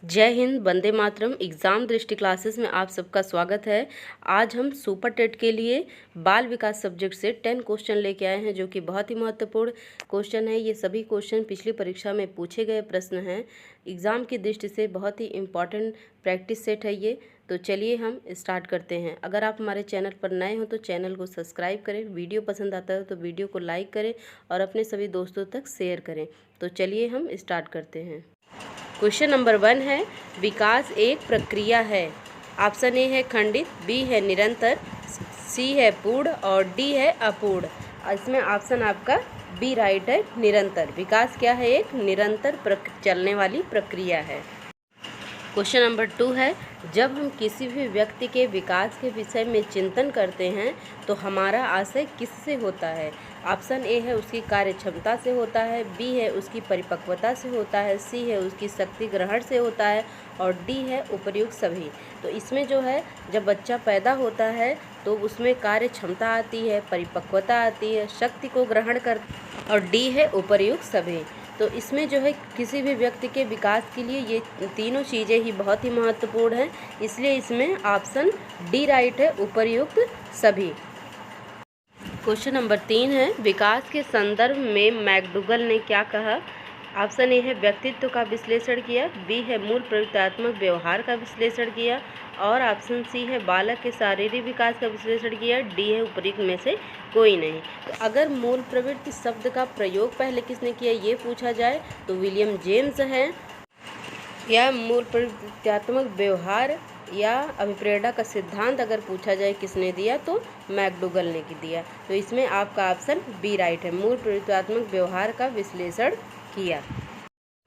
जय हिंद, वंदे मातरम। एग्ज़ाम दृष्टि क्लासेस में आप सबका स्वागत है। आज हम सुपर टेट के लिए बाल विकास सब्जेक्ट से 10 क्वेश्चन लेके आए हैं, जो कि बहुत ही महत्वपूर्ण क्वेश्चन है। ये सभी क्वेश्चन पिछली परीक्षा में पूछे गए प्रश्न हैं। एग्ज़ाम की दृष्टि से बहुत ही इम्पॉर्टेंट प्रैक्टिस सेट है ये। तो चलिए हम स्टार्ट करते हैं। अगर आप हमारे चैनल पर नए हो तो चैनल को सब्सक्राइब करें, वीडियो पसंद आता है तो वीडियो को लाइक करें और अपने सभी दोस्तों तक शेयर करें। तो चलिए हम स्टार्ट करते हैं। क्वेश्चन नंबर 1 है, विकास एक प्रक्रिया है। ऑप्शन ए है खंडित, बी है निरंतर, सी है पूर्ण और डी है अपूर्ण। इसमें ऑप्शन आपका बी राइट है, निरंतर। विकास क्या है? एक निरंतर चलने वाली प्रक्रिया है। क्वेश्चन नंबर 2 है, जब हम किसी भी व्यक्ति के विकास के विषय में चिंतन करते हैं तो हमारा आशय किससे होता है? ऑप्शन ए है उसकी कार्य क्षमता से होता है, बी है उसकी परिपक्वता से होता है, सी है उसकी शक्ति ग्रहण से होता है और डी है उपर्युक्त सभी। तो इसमें जो है, जब बच्चा पैदा होता है तो उसमें कार्य क्षमता आती है, परिपक्वता आती है, शक्ति को ग्रहण कर और डी है उपर्युक्त सभी। तो इसमें जो है किसी भी व्यक्ति के विकास के लिए ये तीनों चीज़ें ही बहुत ही महत्वपूर्ण हैं, इसलिए इसमें ऑप्शन डी राइट है, उपर्युक्त सभी। क्वेश्चन नंबर 3 है, विकास के संदर्भ में मैकडूगल ने क्या कहा? ऑप्शन ए है व्यक्तित्व का विश्लेषण किया, बी है मूल प्रवृत्त्यात्मक व्यवहार का विश्लेषण किया और ऑप्शन सी है बालक के शारीरिक विकास का विश्लेषण किया, डी है उपर्युक्त में से कोई नहीं। तो अगर मूल प्रवृत्ति शब्द का प्रयोग पहले किसने किया ये पूछा जाए तो विलियम जेम्स है, या मूल प्रवृत्त्यात्मक व्यवहार या अभिप्रेरणा का सिद्धांत अगर पूछा जाए किसने दिया तो मैकडूगल ने दिया। तो इसमें आपका ऑप्शन बी राइट है, मूल प्रवृत्त्यात्मक व्यवहार का विश्लेषण किया।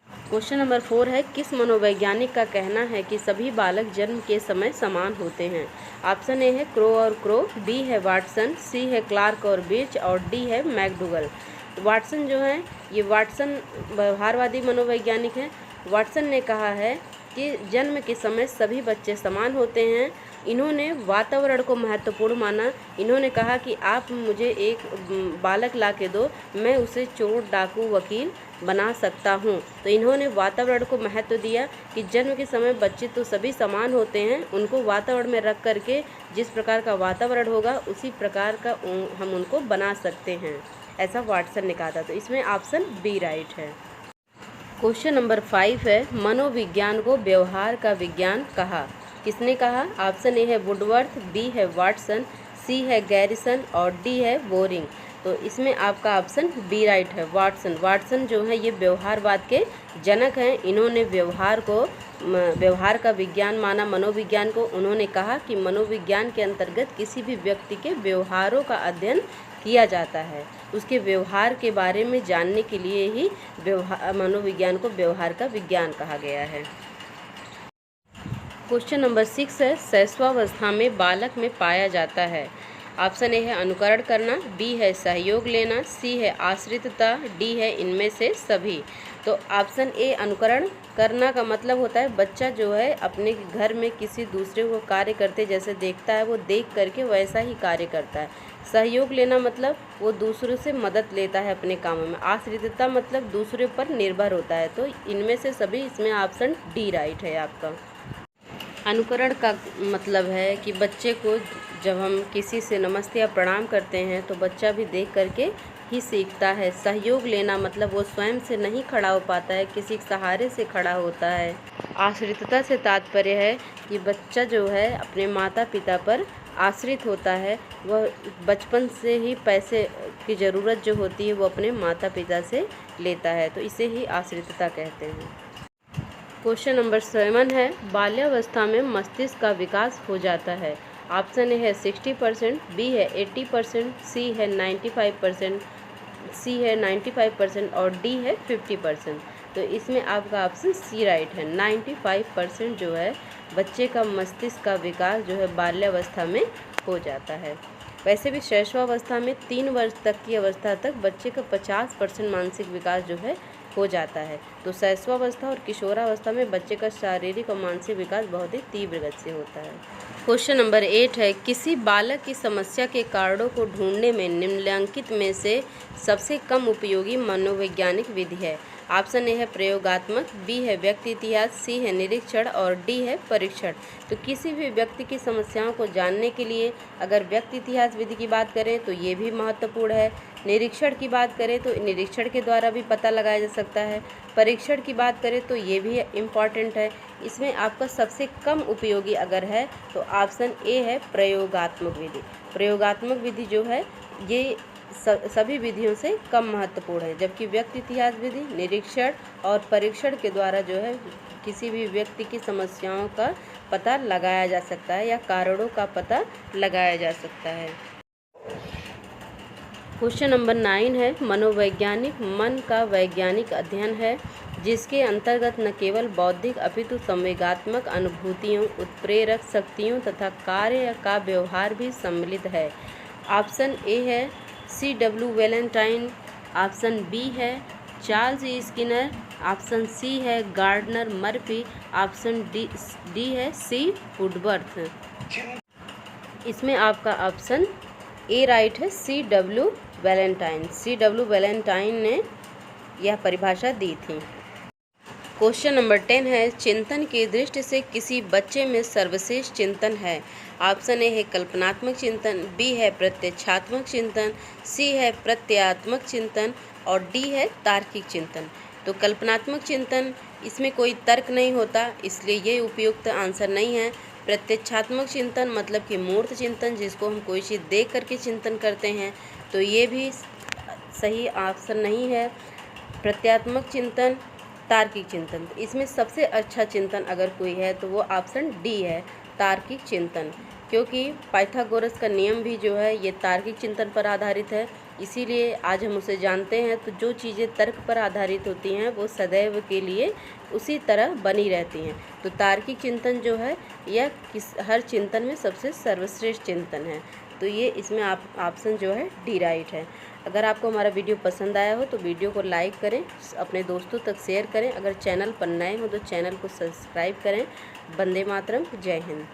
क्वेश्चन नंबर 4 है, किस मनोवैज्ञानिक का कहना है कि सभी बालक जन्म के समय समान होते हैं? ऑप्शन ए है क्रो और क्रो, बी है वाटसन, सी है क्लार्क और बिर्च और डी है मैकडूगल। वाटसन जो है ये वाटसन व्यवहारवादी मनोवैज्ञानिक है। वाटसन ने कहा है कि जन्म के समय सभी बच्चे समान होते हैं। इन्होंने वातावरण को महत्वपूर्ण माना। इन्होंने कहा कि आप मुझे एक बालक ला के दो, मैं उसे चोर, डाकू, वकील बना सकता हूँ। तो इन्होंने वातावरण को महत्व दिया कि जन्म के समय बच्चे तो सभी समान होते हैं, उनको वातावरण में रख करके जिस प्रकार का वातावरण होगा उसी प्रकार का हम उनको बना सकते हैं, ऐसा वाटसन ने कहा था। तो इसमें ऑप्शन बी राइट है। क्वेश्चन नंबर 5 है, मनोविज्ञान को व्यवहार का विज्ञान कहा? किसने कहा? ऑप्शन ए है वुडवर्थ, बी है वाटसन, सी है गैरिसन और डी है बोरिंग। तो इसमें आपका ऑप्शन बी राइट है, वाटसन। वाटसन जो है ये व्यवहारवाद के जनक हैं। इन्होंने व्यवहार का विज्ञान माना मनोविज्ञान को। उन्होंने कहा कि मनोविज्ञान के अंतर्गत किसी भी व्यक्ति के व्यवहारों का अध्ययन किया जाता है, उसके व्यवहार के बारे में जानने के लिए ही मनोविज्ञान को व्यवहार का विज्ञान कहा गया है। क्वेश्चन नंबर 6 है, शैशवावस्था में बालक में पाया जाता है? ऑप्शन ए है अनुकरण करना, बी है सहयोग लेना, सी है आश्रितता, डी है इनमें से सभी। तो ऑप्शन ए अनुकरण करना का मतलब होता है बच्चा जो है अपने घर में किसी दूसरे को कार्य करते जैसे देखता है, वो देख करके वैसा ही कार्य करता है। सहयोग लेना मतलब वो दूसरों से मदद लेता है अपने कामों में। आश्रितता मतलब दूसरे पर निर्भर होता है। तो इनमें से सभी, इसमें ऑप्शन डी राइट है आपका। अनुकरण का मतलब है कि बच्चे को जब हम किसी से नमस्ते या प्रणाम करते हैं तो बच्चा भी देख करके ही सीखता है। सहयोग लेना मतलब वो स्वयं से नहीं खड़ा हो पाता है, किसी सहारे से खड़ा होता है। आश्रितता से तात्पर्य है कि बच्चा जो है अपने माता पिता पर आश्रित होता है, वह बचपन से ही पैसे की ज़रूरत जो होती है वो अपने माता पिता से लेता है, तो इसे ही आश्रितता कहते हैं। क्वेश्चन नंबर 7 है, बाल्यावस्था में मस्तिष्क का विकास हो जाता है? ऑप्शन ए है 60%, बी है 80%, सी है 95% और डी है 50%। तो इसमें आपका ऑप्शन सी राइट है, 95% जो है बच्चे का मस्तिष्क का विकास जो है बाल्यावस्था में हो जाता है। वैसे भी शैशवावस्था में 3 वर्ष तक की अवस्था तक बच्चे का 50% मानसिक विकास जो है हो जाता है। तो शैशवावस्था और किशोरावस्था में बच्चे का शारीरिक और मानसिक विकास बहुत ही तीव्र गति से होता है। क्वेश्चन नंबर 8 है, किसी बालक की समस्या के कारणों को ढूंढने में निम्नलिखित में से सबसे कम उपयोगी मनोवैज्ञानिक विधि है? ऑप्शन ए है प्रयोगात्मक, बी है व्यक्ति इतिहास, सी है निरीक्षण और डी है परीक्षण। तो किसी भी व्यक्ति की समस्याओं को जानने के लिए अगर व्यक्ति इतिहास विधि की बात करें तो ये भी महत्वपूर्ण है, निरीक्षण की बात करें तो निरीक्षण के द्वारा भी पता लगाया जा सकता है, परीक्षण की बात करें तो ये भी इम्पॉर्टेंट है। इसमें आपका सबसे कम उपयोगी अगर है तो ऑप्शन ए है प्रयोगात्मक विधि। प्रयोगात्मक विधि जो है ये सभी विधियों से कम महत्वपूर्ण है, जबकि व्यक्ति इतिहास विधि निरीक्षण और परीक्षण के द्वारा जो है किसी भी व्यक्ति की समस्याओं का पता लगाया जा सकता है या कारणों का पता लगाया जा सकता है। क्वेश्चन नंबर 9 है, मनोवैज्ञानिक मन का वैज्ञानिक अध्ययन है जिसके अंतर्गत न केवल बौद्धिक अपितु संवेगात्मक अनुभूतियों, उत्प्रेरक शक्तियों तथा कार्य का व्यवहार भी सम्मिलित है। ऑप्शन ए है C.W. वैलेंटाइन, ऑप्शन बी है Charles E Skinner, option C है गार्डनर मर्फी, ऑप्शन डी है सी वुडवर्थ। इसमें आपका ऑप्शन ए राइट है, C.W. वैलेंटाइन। C.W. वैलेंटाइन ने यह परिभाषा दी थी। क्वेश्चन नंबर 10 है, चिंतन की दृष्टि से किसी बच्चे में सर्वश्रेष्ठ चिंतन है। ऑप्शन ए है कल्पनात्मक चिंतन, बी है प्रत्यक्षात्मक चिंतन, सी है प्रत्ययात्मक चिंतन और डी है तार्किक चिंतन। तो कल्पनात्मक चिंतन, इसमें कोई तर्क नहीं होता, इसलिए ये उपयुक्त आंसर नहीं है। प्रत्यक्षात्मक चिंतन मतलब कि मूर्त चिंतन, जिसको हम कोई चीज़ देख करके चिंतन करते हैं, तो ये भी सही ऑप्शन नहीं है। प्रत्ययात्मक चिंतन, तार्किक चिंतन, इसमें सबसे अच्छा चिंतन अगर कोई है तो वो ऑप्शन डी है, तार्किक चिंतन, क्योंकि पाइथागोरस का नियम भी जो है ये तार्किक चिंतन पर आधारित है, इसीलिए आज हम उसे जानते हैं। तो जो चीज़ें तर्क पर आधारित होती हैं वो सदैव के लिए उसी तरह बनी रहती हैं। तो तार्किक चिंतन जो है यह हर चिंतन में सबसे सर्वश्रेष्ठ चिंतन है। तो ये इसमें ऑप्शन जो है डी राइट है। अगर आपको हमारा वीडियो पसंद आया हो तो वीडियो को लाइक करें, अपने दोस्तों तक शेयर करें, अगर चैनल पर नए हो तो चैनल को सब्सक्राइब करें। वंदे मातरम, जय हिंद।